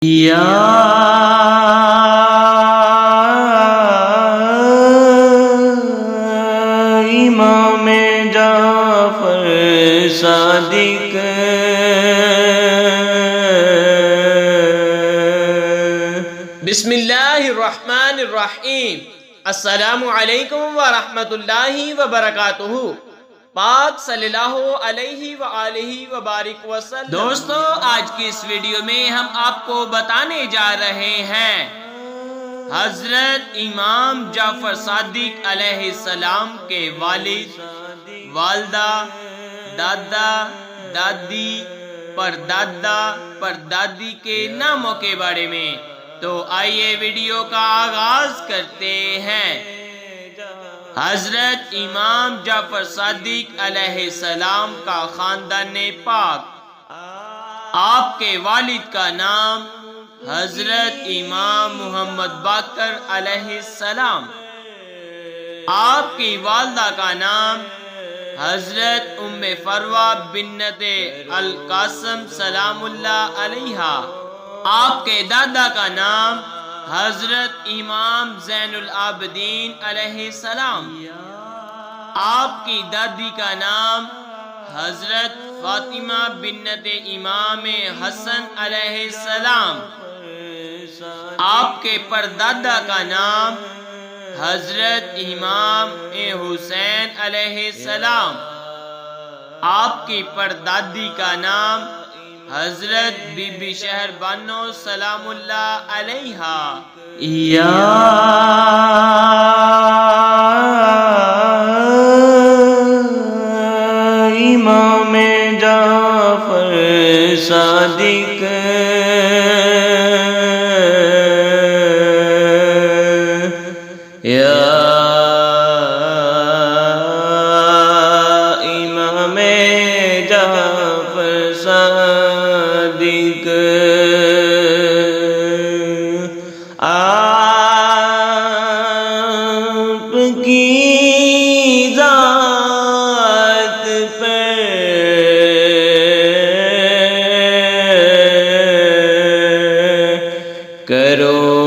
یا امام جعفر صادق بسم اللہ الرحمن الرحیم۔ السلام علیکم ورحمۃ اللہ وبرکاتہ۔ پاک صلی اللہ علیہ وآلہ وبارک وسلم۔ دوستو، آج کی اس ویڈیو میں ہم آپ کو بتانے جا رہے ہیں حضرت امام جعفر صادق علیہ السلام کے والد، والدہ، دادا، دادی، پردادا، پردادی کے ناموں کے بارے میں۔ تو آئیے ویڈیو کا آغاز کرتے ہیں۔ حضرت امام جعفر صادق علیہ السلام کا خاندان پاک۔ آپ کے والد کا نام حضرت امام محمد باقر علیہ السلام۔ آپ کی والدہ کا نام حضرت ام فروہ بنت القاسم سلام اللہ علیہا۔ آپ کے دادا کا نام حضرت امام زین العابدین علیہ السلام۔ آپ کی دادی کا نام حضرت فاطمہ بنت امام حسن علیہ السلام۔ آپ کے پردادا کا نام حضرت امام حسین علیہ السلام۔ آپ کی پردادی کا نام حضرت بی بی شہر بانو سلام اللہ علیہا۔ یا امام جعفر صادق یا امام جعفر صادق آپ کی ذات پر کرو